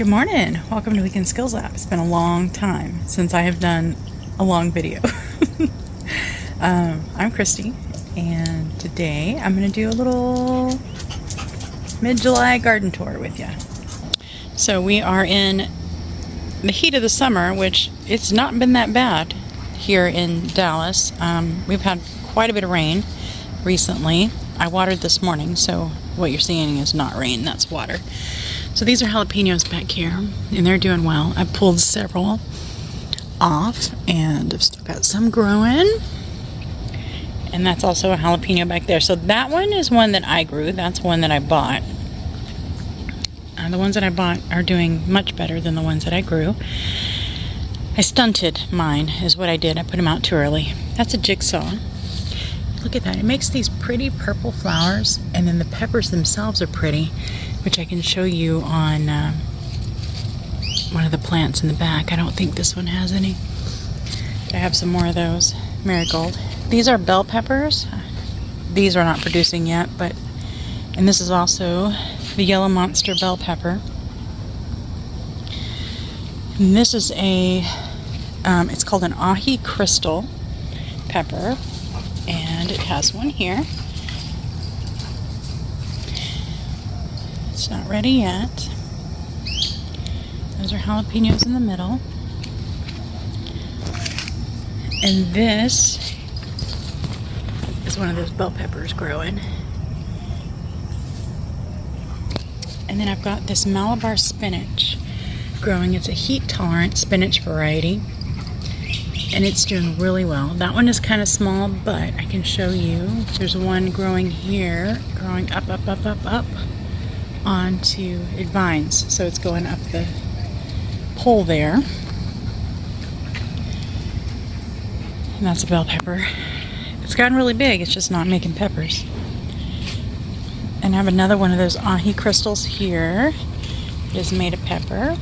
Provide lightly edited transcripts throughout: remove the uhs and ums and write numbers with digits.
Good morning. Welcome to Weekend Skills Lab. It's been a long time since I have done a long video. I'm Christy, and today I'm going to do a little mid-July garden tour with you. So we are in the heat of the summer, which it's not been that bad here in Dallas. We've had quite a bit of rain recently. I watered this morning, so what you're seeing is not rain, that's water. So these are jalapenos back here, and they're doing well. I pulled several off, and I've still got some growing. And that's also a jalapeno back there. So that one is one that I grew. That's one that I bought. The ones that I bought are doing much better than the ones that I grew. I stunted mine, is what I did. I put them out too early. That's a jigsaw. Look at that. It makes these pretty purple flowers, and then the peppers themselves are pretty, which I can show you on one of the plants in the back. I don't think this one has any. But I have some more of those. Marigold. These are bell peppers. These are not producing yet, and this is also the yellow monster bell pepper. And this is it's called an ahi crystal pepper, and it has one here. It's not ready yet. Those are jalapenos in the middle. And this is one of those bell peppers growing. And then I've got this Malabar spinach growing. It's a heat-tolerant spinach variety, and it's doing really well. That one is kind of small, but I can show you. There's one growing here, growing up onto it vines, so it's going up the pole there. And that's a bell pepper. It's gotten really big, it's just not making peppers. And I have another one of those ahi crystals here. It is made of pepper.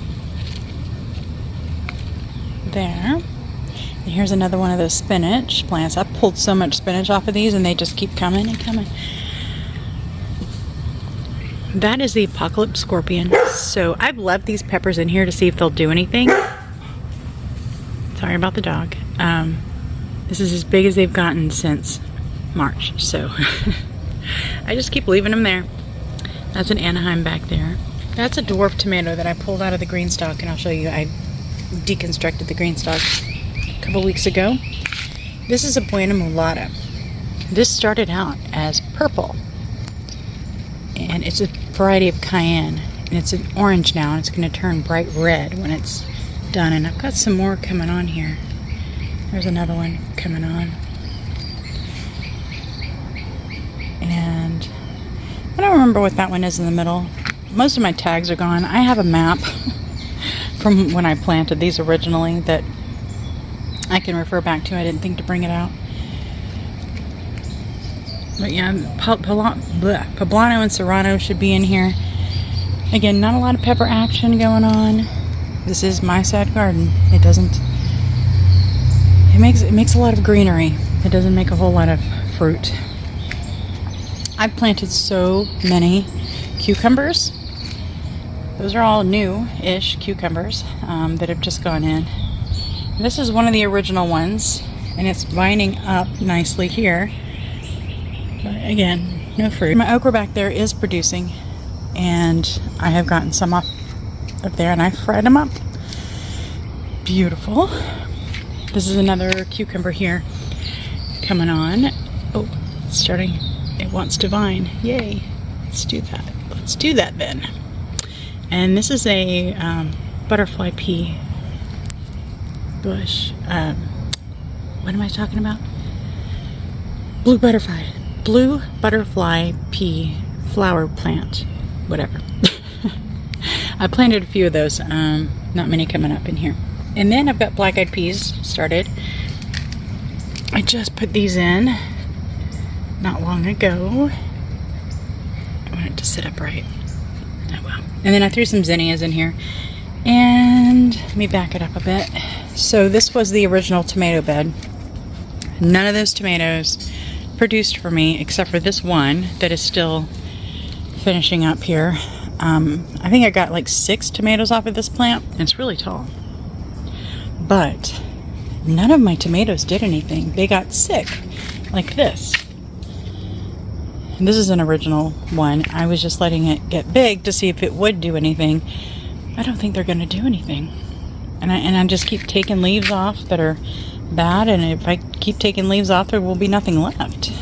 There. And here's another one of those spinach plants. I pulled so much spinach off of these, and they just keep coming and coming. That is the Apocalypse Scorpion. So I've left these peppers in here to see if they'll do anything. Sorry about the dog. This is as big as they've gotten since March. So I just keep leaving them there. That's an Anaheim back there. That's a dwarf tomato that I pulled out of the green stalk, and I'll show you. I deconstructed the green stalk a couple weeks ago. This is a Buena Mulata. This started out as purple, and it's a variety of cayenne, and it's an orange now, and it's going to turn bright red when it's done. And I've got some more coming on here. There's another one coming on, and I don't remember what that one is in the middle. Most of my tags are gone. I have a map from when I planted these originally that I can refer back to. I didn't think to bring it out. But yeah, Poblano and Serrano should be in here. Again, not a lot of pepper action going on. This is my sad garden. It makes a lot of greenery. It doesn't make a whole lot of fruit. I've planted so many cucumbers. Those are all new-ish cucumbers that have just gone in. This is one of the original ones, and it's vining up nicely here. But again, no fruit. My okra back there is producing, and I have gotten some off up there, and I fried them up. Beautiful. This is another cucumber here coming on. Oh, it's starting. It wants to vine. Yay. Let's do that. Let's do that then. And this is a butterfly pea bush. What am I talking about? Blue butterfly pea flower plant. Whatever. I planted a few of those. Not many coming up in here. And then I've got black-eyed peas started. I just put these in not long ago. I want it to sit upright. Oh well. And then I threw some zinnias in here. And let me back it up a bit. So this was the original tomato bed. None of those tomatoes produced for me except for this one that is still finishing up here. I think I got like 6 tomatoes off of this plant. It's really tall. But none of my tomatoes did anything. They got sick, like this. And this is an original one. I was just letting it get big to see if it would do anything. I don't think they're going to do anything. And I just keep taking leaves off that are bad, and if I keep taking leaves off, there will be nothing left.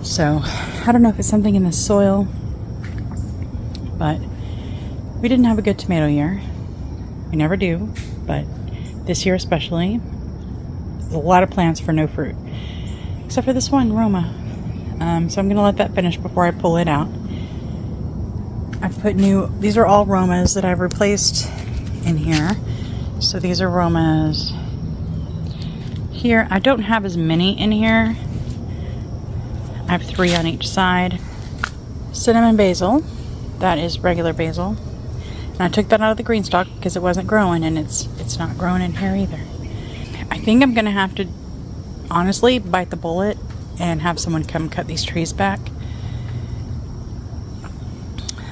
So, I don't know if it's something in the soil, but we didn't have a good tomato year. We never do, but this year especially, there's a lot of plants for no fruit. Except for this one, Roma. So I'm going to let that finish before I pull it out. I've put these are all Romas that I've replaced in here. So these are Romas here. I don't have as many in here. I have 3 on each side. Cinnamon basil. That is regular basil. And I took that out of the green stalk because it wasn't growing, and it's not growing in here either. I think I'm going to have to honestly bite the bullet and have someone come cut these trees back.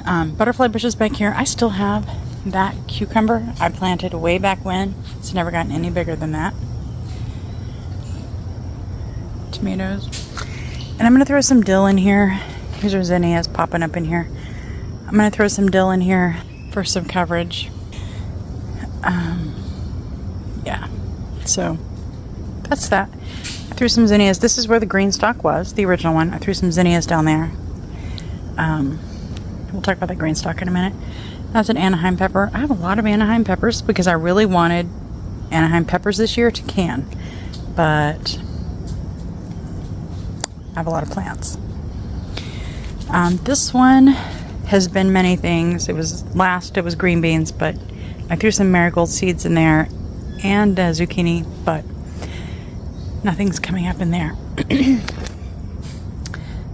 Butterfly bushes back here. I still have that cucumber I planted way back when. It's never gotten any bigger than that. Tomatoes. And I'm going to throw some dill in here. Here's our zinnias popping up in here. I'm going to throw some dill in here for some coverage. Yeah. So that's that. I threw some zinnias. This is where the green stalk was, the original one. I threw some zinnias down there. We'll talk about the green stalk in a minute. That's an Anaheim pepper. I have a lot of Anaheim peppers because I really wanted Anaheim peppers this year to can. But I have a lot of plants. This one has been many things. It was green beans, but I threw some marigold seeds in there and zucchini, but nothing's coming up in there.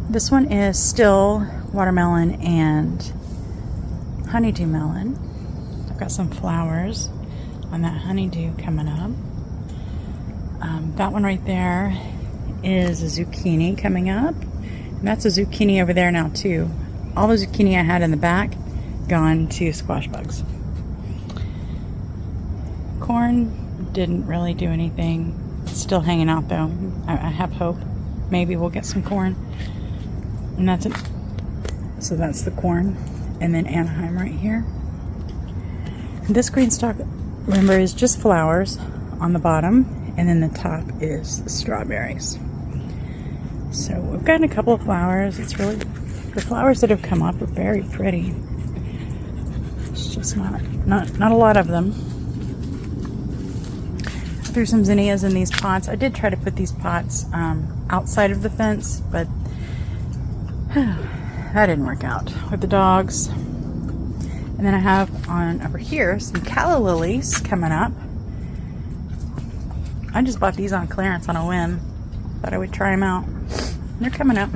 This one is still watermelon and honeydew melon. I've got some flowers on that honeydew coming up. That one right there is a zucchini coming up. And that's a zucchini over there now too. All the zucchini I had in the back gone to squash bugs. Corn didn't really do anything. It's still hanging out though. I have hope. Maybe we'll get some corn. And that's it. So that's the corn. And then Anaheim right here. This green stalk, remember, is just flowers on the bottom. And then the top is the strawberries. So we've gotten a couple of flowers. It's really, the flowers that have come up are very pretty. It's just not a lot of them. I threw some zinnias in these pots. I did try to put these pots outside of the fence, but that didn't work out with the dogs. And then I have on over here some calla lilies coming up. I just bought these on clearance on a whim. Thought I would try them out. They're coming up.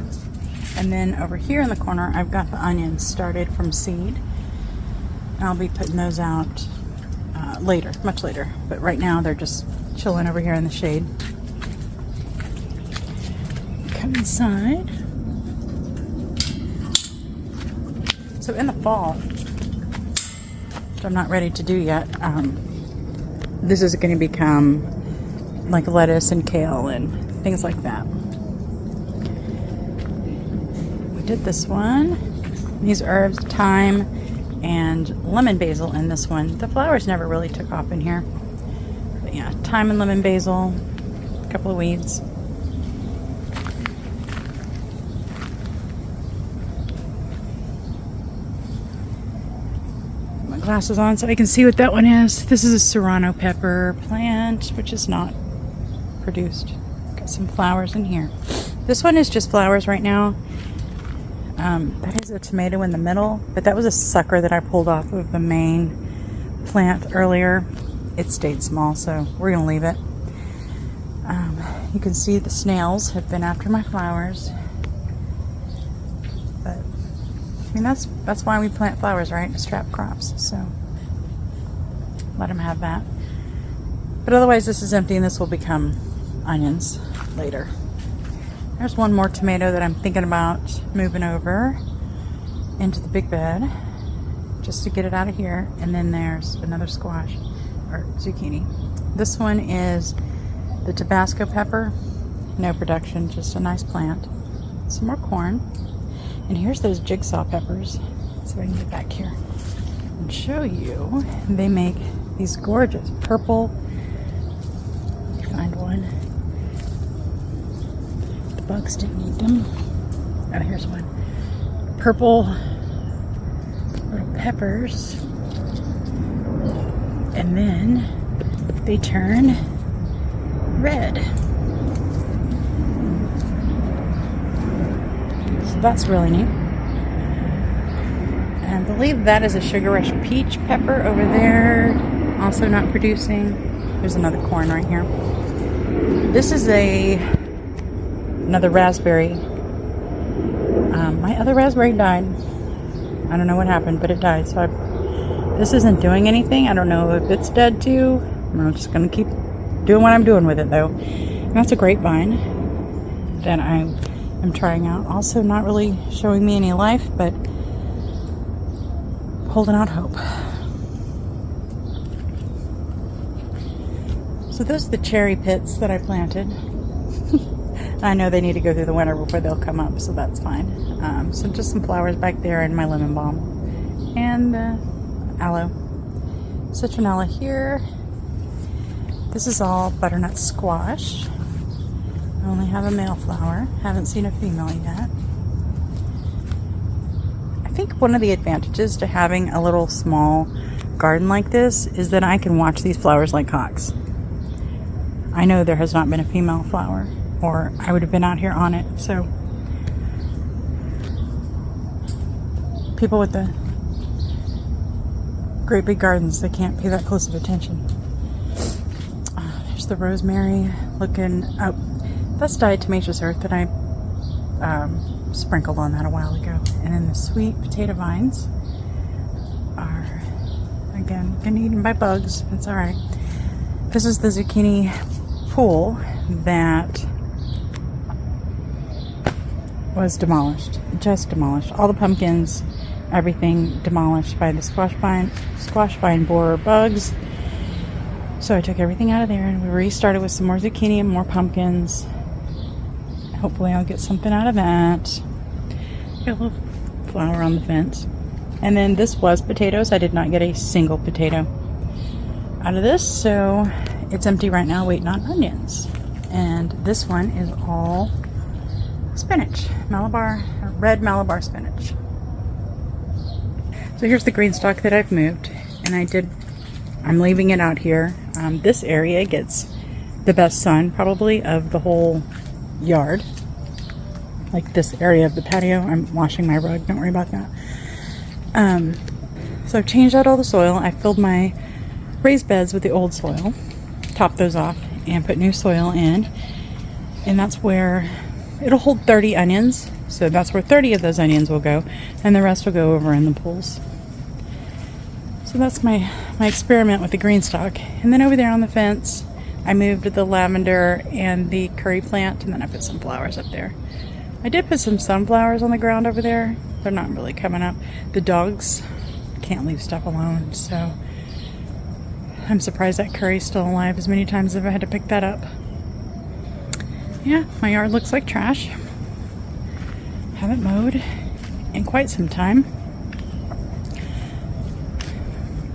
And then over here in the corner, I've got the onions started from seed. And I'll be putting those out later, much later. But right now, they're just chilling over here in the shade. Come inside. So in the fall, which I'm not ready to do yet, this is going to become like lettuce and kale and things like that. We did this one. These herbs, thyme and lemon basil in this one. The flowers never really took off in here. But yeah, thyme and lemon basil, a couple of weeds. My glasses on so I can see what that one is. This is a serrano pepper plant, which is not produced. Got some flowers in here. This one is just flowers right now. That is a tomato in the middle, but that was a sucker that I pulled off of the main plant earlier. It stayed small, so we're gonna leave it. You can see the snails have been after my flowers, but I mean that's why we plant flowers, right? To strap crops, so let them have that. But otherwise, this is empty, and this will become onions later. There's one more tomato that I'm thinking about moving over. into the big bed just to get it out of here. And then there's another squash or zucchini. This one is the Tabasco pepper. No production, just a nice plant. Some more corn. And here's those jigsaw peppers. So I can get back here and show you. They make these gorgeous purple. Let me find one. The bugs didn't eat them. Oh, here's one. Purple little peppers. And then they turn red. So that's really neat. And I believe that is a Sugar Rush peach pepper over there. Also not producing. There's another corn right here. This is another raspberry. My other raspberry died. I don't know what happened, but it died. So this isn't doing anything. I don't know if it's dead too. I'm just going to keep doing what I'm doing with it though. And that's a grapevine that I am trying out. Also not really showing me any life, but holding out hope. So those are the cherry pits that I planted. I know they need to go through the winter before they'll come up, so that's fine. So just some flowers back there and my lemon balm. And aloe. Citronella here. This is all butternut squash. I only have a male flower. Haven't seen a female yet. I think one of the advantages to having a little small garden like this is that I can watch these flowers like hawks. I know there has not been a female flower, or I would have been out here on it. So people with the great big gardens, they can't pay that close of attention. There's the rosemary looking up. That's diatomaceous earth that I sprinkled on that a while ago. And then the sweet potato vines are, again, getting eaten by bugs. It's all right. This is the zucchini pool that was demolished, just demolished. All the pumpkins, everything demolished by the squash vine borer bugs. So I took everything out of there and we restarted with some more zucchini and more pumpkins. Hopefully I'll get something out of that. Got a little flower on the fence. And then this was potatoes. I did not get a single potato out of this, so it's empty right now waiting on onions. And this one is all spinach, red Malabar spinach. So here's the green stalk that I've moved, and I'm leaving it out here. This area gets the best sun probably of the whole yard. Like this area of the patio. I'm washing my rug, don't worry about that. So I've changed out all the soil. I filled my raised beds with the old soil, topped those off, and put new soil in. And that's where it'll hold 30 onions. So that's where 30 of those onions will go, and the rest will go over in the pools. So that's my experiment with the green stalk. And then over there on the fence, I moved the lavender and the curry plant, and then I put some flowers up there. I did put some sunflowers on the ground over there. They're not really coming up. The dogs can't leave stuff alone, so I'm surprised that curry's still alive as many times as I've had to pick that up. Yeah, my yard looks like trash. Haven't mowed in quite some time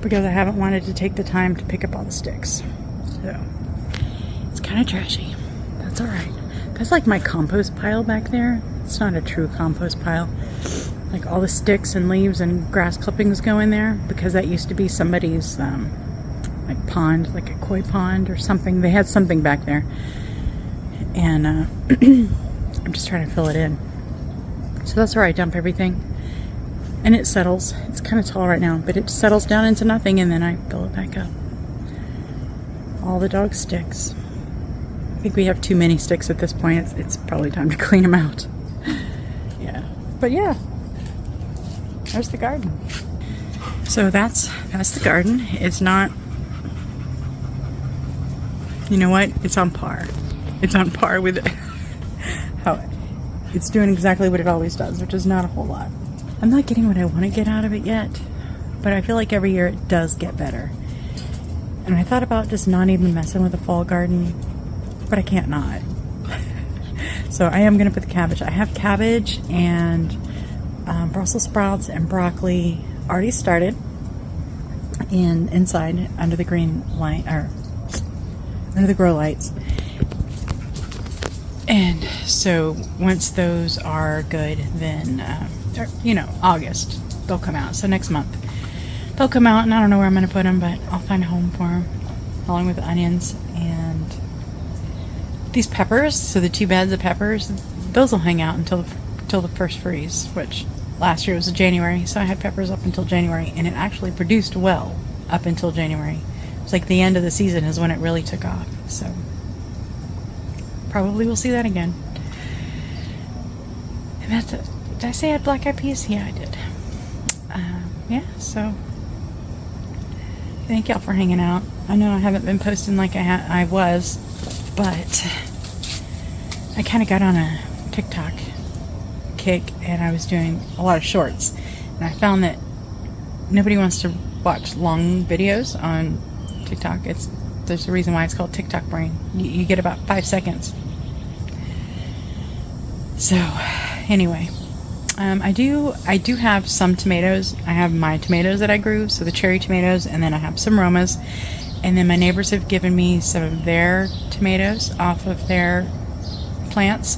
because I haven't wanted to take the time to pick up all the sticks. So it's kind of trashy. That's all right. That's like my compost pile back there. It's not a true compost pile. Like all the sticks and leaves and grass clippings go in there because that used to be somebody's like pond, like a koi pond or something. They had something back there, and I'm just trying to fill it in. So that's where I dump everything, and it settles. It's kind of tall right now, but it settles down into nothing, and then I fill it back up. All the dog sticks. I think we have too many sticks at this point. It's probably time to clean them out. Yeah, but yeah, there's the garden. So that's the garden. It's not, you know what? It's on par. It's on par with how it's doing exactly what it always does, which is not a whole lot. I'm not getting what I want to get out of it yet, but I feel like every year it does get better. And I thought about just not even messing with the fall garden, but I can't not. So I am going to put the cabbage. I have cabbage and Brussels sprouts and broccoli already started inside under the green light, or under the grow lights. And so once those are good, then August they'll come out. So next month they'll come out, and I don't know where I'm going to put them, but I'll find a home for them, along with the onions and these peppers. So the 2 beds of peppers, those will hang out until the first freeze, which last year was January. So I had peppers up until January, and it actually produced well up until January. It's like the end of the season is when it really took off. So probably we'll see that again. And that's it. Did I say I had black eyed peas? Yeah, I did. Yeah, so thank y'all for hanging out. I know I haven't been posting like I was, but I kind of got on a TikTok kick, and I was doing a lot of shorts, and I found that nobody wants to watch long videos on TikTok. There's a reason why it's called TikTok brain. You get about 5 seconds. So anyway, I do have some tomatoes. I have my tomatoes that I grew, so the cherry tomatoes, and then I have some Romas, and then my neighbors have given me some of their tomatoes off of their plants,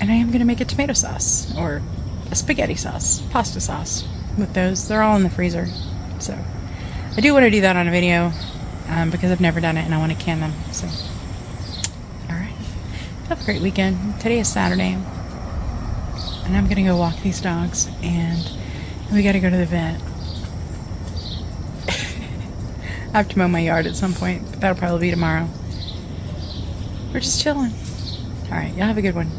and I am going to make a tomato sauce, or a spaghetti sauce, pasta sauce with those. They're all in the freezer, so I do want to do that on a video, because I've never done it and I want to can them. So alright, have a great weekend. Today is Saturday, and I'm gonna go walk these dogs, and we gotta go to the vet. I have to mow my yard at some point, but that'll probably be tomorrow. We're just chilling. Alright, y'all have a good one.